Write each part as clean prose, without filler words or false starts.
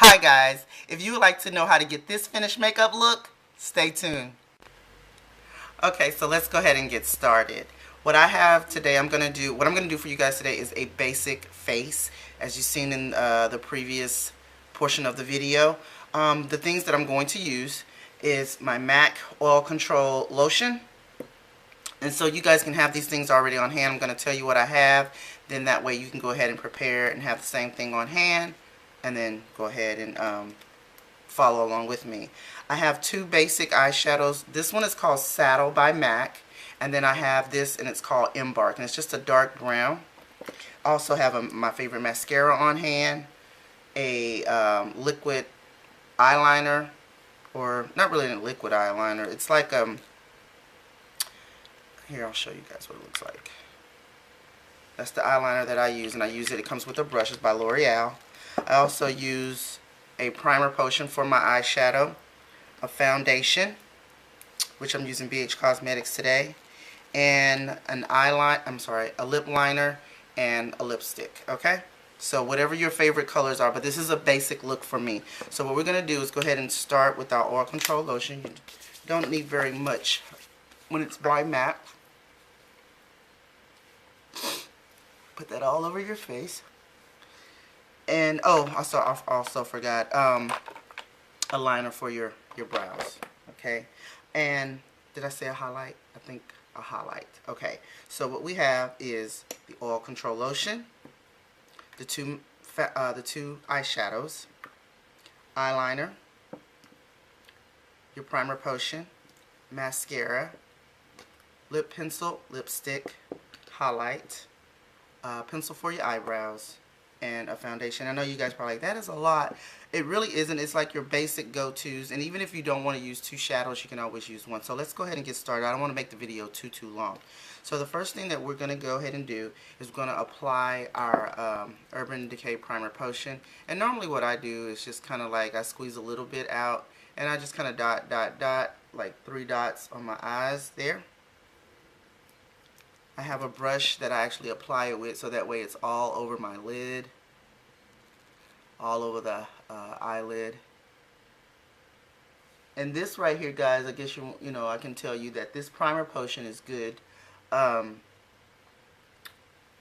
Hi guys, if you would like to know how to get this finished makeup look, stay tuned. Okay, so let's go ahead and get started. What I have today, what I'm going to do for you guys today is a basic face, as you've seen in the previous portion of the video. The things that I'm going to use is my MAC Oil Control Lotion. And so you guys can have these things already on hand. I'm going to tell you what I have. Then that way you can go ahead and prepare and have the same thing on hand. And then go ahead and follow along with me. I have two basic eyeshadows. This one is called Saddle by MAC. And then I have this and it's called Embark. And it's just a dark brown. I also have my favorite mascara on hand. A liquid eyeliner. Or not really a liquid eyeliner. It's like here, I'll show you guys what it looks like. That's the eyeliner that I use, and I use it. It comes with a brush. It's by L'Oreal. I also use a primer potion for my eyeshadow, a foundation, which I'm using BH Cosmetics today, and a lip liner and a lipstick. Okay? So whatever your favorite colors are, but this is a basic look for me. So what we're going to do is go ahead and start with our Oil Control Lotion. You don't need very much when it's by MAC. Put that all over your face. And I also forgot a liner for your brows. Okay. And did I say a highlight? I think a highlight. Okay. So what we have is the Oil Control Lotion, the two eyeshadows, eyeliner, your primer potion, mascara, lip pencil, lipstick, highlight, pencil for your eyebrows, and a foundation. I know you guys are probably like, that is a lot. It really isn't. It's like your basic go-tos, and even if you don't want to use two shadows, you can always use one. So let's go ahead and get started. I don't want to make the video too long. So the first thing that we're going to go ahead and do is we're going to apply our Urban Decay Primer Potion. And normally what I do is just kind of like I squeeze a little bit out, and I just kind of dot, like 3 dots on my eyes there. I have a brush that I actually apply it with, so that way it's all over my lid, all over the eyelid. And this right here, guys, I guess you know I can tell you that this primer potion is good.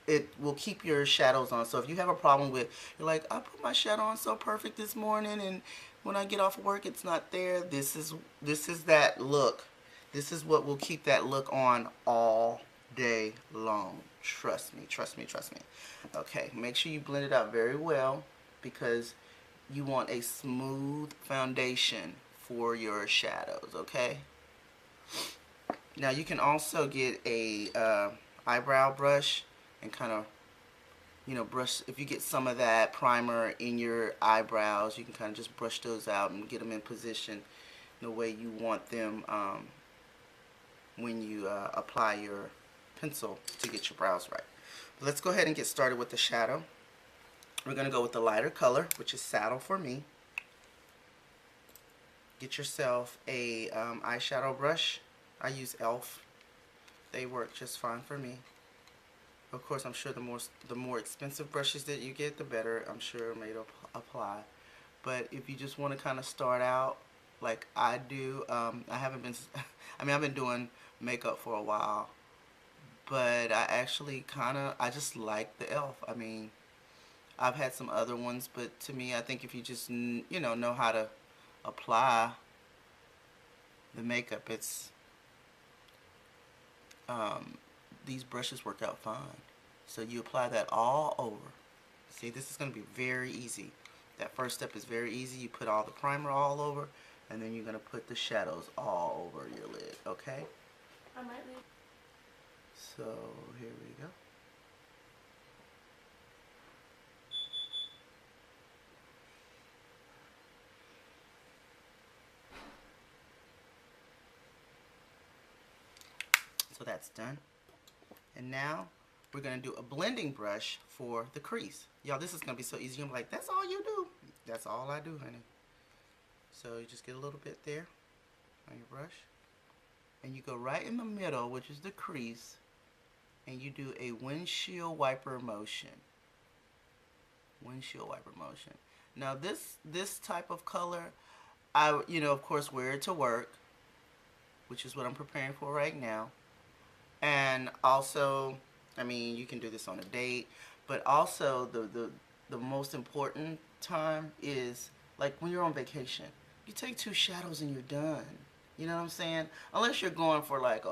It will keep your shadows on. So if you have a problem with, you're like, I put my shadow on so perfect this morning, and when I get off work it's not there. This is that look. This is what will keep that look on all day long. Trust me, trust me, trust me. Okay, make sure you blend it out very well, because you want a smooth foundation for your shadows. Okay, now you can also get a eyebrow brush and kind of, you know, brush. If you get some of that primer in your eyebrows, you can kind of just brush those out and get them in position the way you want them when you apply your pencil to get your brows right. But let's go ahead and get started with the shadow. We're going to go with the lighter color, which is Saddle for me. Get yourself a eyeshadow brush. I use e.l.f. They work just fine for me. Of course, I'm sure the more expensive brushes that you get, the better I'm sure made to apply. But if you just want to kind of start out like I do, I haven't been I've been doing makeup for a while, but I just like the e.l.f. I mean, I've had some other ones, but to me, I think if you just know how to apply the makeup, it's these brushes work out fine. So you apply that all over. See, this is going to be very easy. That first step is very easy. You put all the primer all over, and then you're going to put the shadows all over your lid. Okay? I might leave. So here we go. So that's done. And now we're going to do a blending brush for the crease. Y'all, this is going to be so easy. I'm like, that's all you do? That's all I do, honey. So you just get a little bit there on your brush. And you go right in the middle, which is the crease. And you do a windshield wiper motion. Windshield wiper motion. Now this type of color, I of course wear it to work, which is what I'm preparing for right now. And also, I mean, you can do this on a date, but also the most important time is like when you're on vacation. You take two shadows and you're done. You know what I'm saying? Unless you're going for like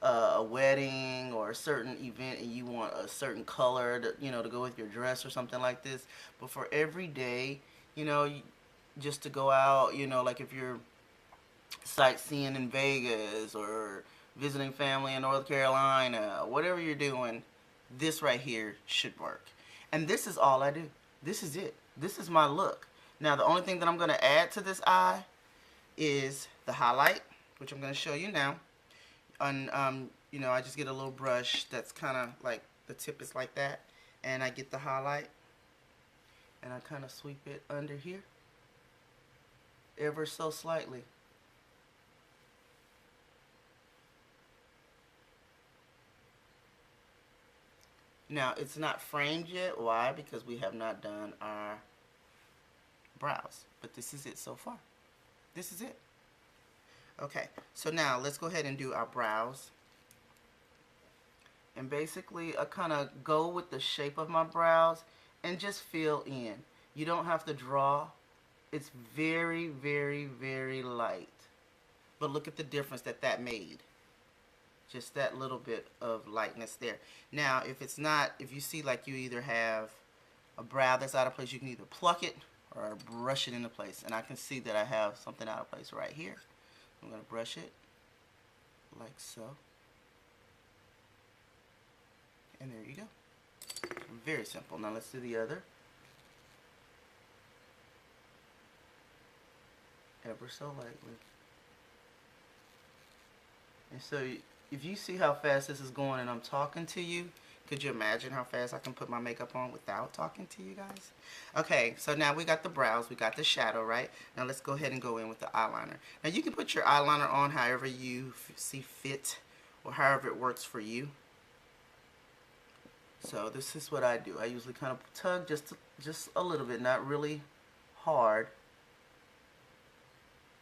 a wedding or a certain event and you want a certain color to go with your dress or something like this. But for every day, just to go out, like if you're sightseeing in Vegas or visiting family in North Carolina, whatever you're doing, this right here should work. And this is all I do. This is it. This is my look. Now the only thing that I'm going to add to this eye is the highlight, which I'm going to show you now. And I just get a little brush that's kind of like the tip is like that, and I get the highlight and I kind of sweep it under here ever so slightly. Now, it's not framed yet. Why? Because we have not done our brows. But this is it so far. This is it. Okay, so now let's go ahead and do our brows. And basically, I kind of go with the shape of my brows and just fill in. You don't have to draw. It's very, very, very light. But look at the difference that made. Just that little bit of lightness there. Now, if you see like you either have a brow that's out of place, you can either pluck it or brush it into place. And I can see that I have something out of place right here. I'm going to brush it like so. And there you go. Very simple. Now let's do the other. Ever so lightly. And so if you see how fast this is going and I'm talking to you, could you imagine how fast I can put my makeup on without talking to you guys? Okay, so now we got the brows, we got the shadow, right? Now let's go ahead and go in with the eyeliner. Now you can put your eyeliner on however you see fit or however it works for you. So this is what I do. I usually kind of tug just a little bit, not really hard.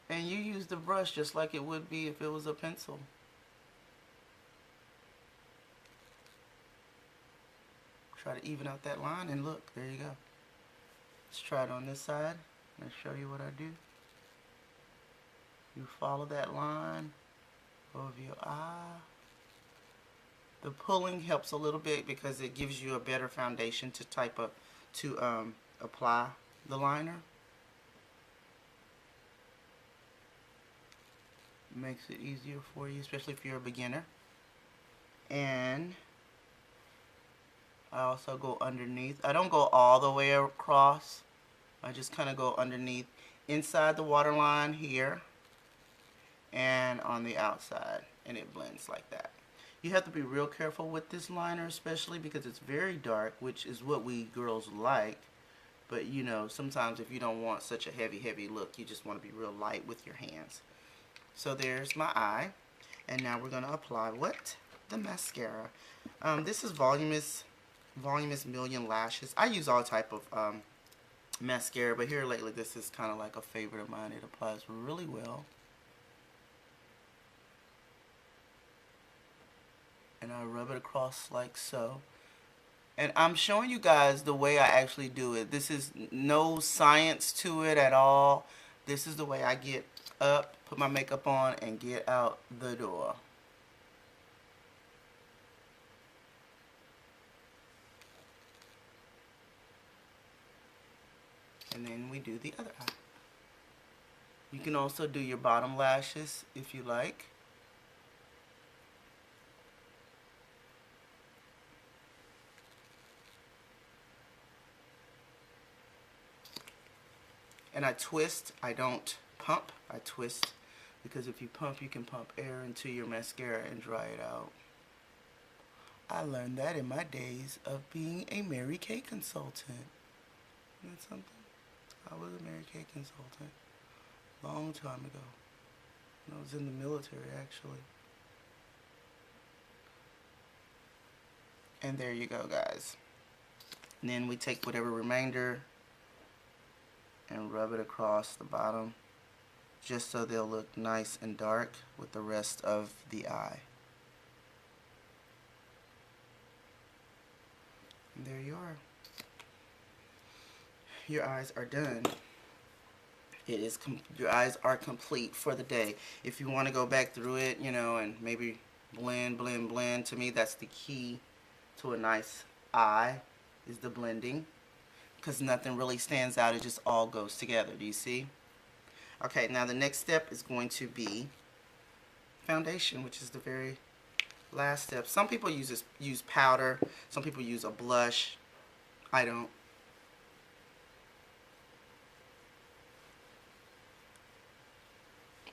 And you use the brush just like it would be if it was a pencil. Try to even out that line, and look, there you go. Let's try it on this side. Let's show you what I do. You follow that line over your eye. The pulling helps a little bit because it gives you a better foundation to apply the liner. Makes it easier for you, especially if you're a beginner. And I also go underneath. I don't go all the way across. I just kind of go underneath, inside the waterline here and on the outside, and it blends like that. You have to be real careful with this liner, especially because it's very dark, which is what we girls like. But sometimes if you don't want such a heavy look, you just want to be real light with your hands. So there's my eye, and now we're going to apply what? The mascara. This is Voluminous Million Lashes. I use all type of mascara, but here lately this is kind of like a favorite of mine. It applies really well. And I rub it across like so. And I'm showing you guys the way I actually do it. This is no science to it at all. This is the way I get up, put my makeup on, and get out the door. And then we do the other eye. You can also do your bottom lashes if you like. And I twist, I don't pump, I twist, because if you pump, you can pump air into your mascara and dry it out. I learned that in my days of being a Mary Kay consultant. Isn't that something? I was a Mary Kay consultant a long time ago. When I was in the military, actually. And there you go, guys. And then we take whatever remainder and rub it across the bottom just so they'll look nice and dark with the rest of the eye. And there you are. Your eyes are done. Your eyes are complete for the day. If you want to go back through it, you know, and maybe blend, to me that's the key to a nice eye, is the blending, because nothing really stands out. It just all goes together. Do you see? Okay, now the next step is going to be foundation, which is the very last step. Some people use powder. Some people use a blush. I don't.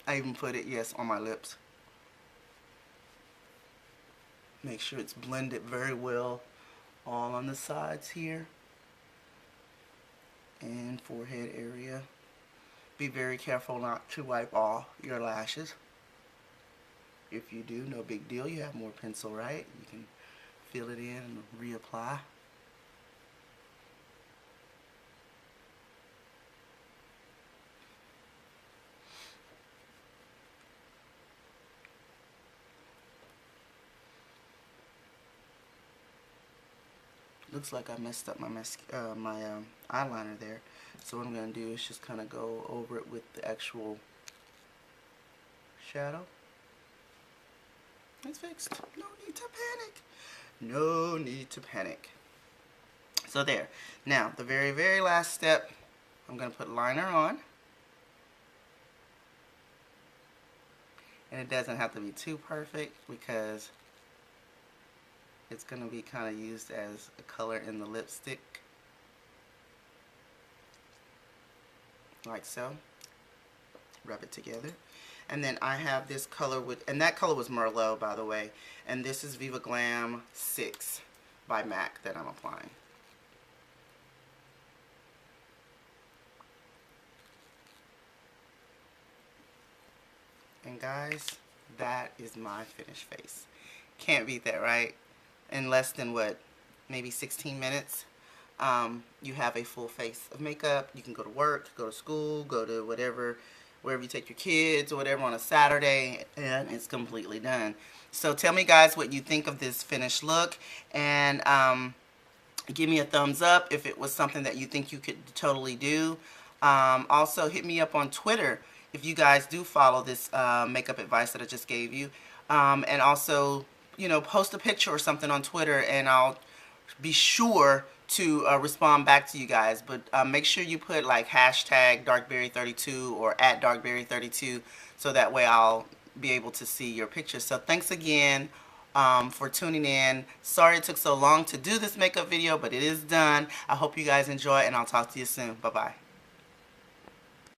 I even put it, yes, on my lips. Make sure it's blended very well all on the sides here and forehead area. Be very careful not to wipe off your lashes. If you do, no big deal. You have more pencil, right? You can fill it in and reapply. Looks like I messed up my eyeliner there. So what I'm going to do is just kind of go over it with the actual shadow. It's fixed. No need to panic. No need to panic. So there. Now, the very, very last step, I'm going to put liner on. And it doesn't have to be too perfect because it's going to be kind of used as a color in the lipstick. Like so. Rub it together. And then I have this color with, and that color was Merlot, by the way. And this is Viva Glam 6 by MAC that I'm applying. And guys, that is my finished face. Can't beat that, right? In less than what, maybe 16 minutes, you have a full face of makeup. You can go to work, go to school, go to whatever, wherever you take your kids or whatever on a Saturday, and it's completely done. So tell me, guys, what you think of this finished look, and give me a thumbs up if it was something that you think you could totally do. Also, hit me up on Twitter if you guys do follow this makeup advice that I just gave you, and also, you know, post a picture or something on Twitter, and I'll be sure to respond back to you guys. But make sure you put like hashtag darkberry32 or at darkberry32, so that way I'll be able to see your pictures. So thanks again for tuning in. Sorry it took so long to do this makeup video, but it is done. I hope you guys enjoy, and I'll talk to you soon. Bye bye.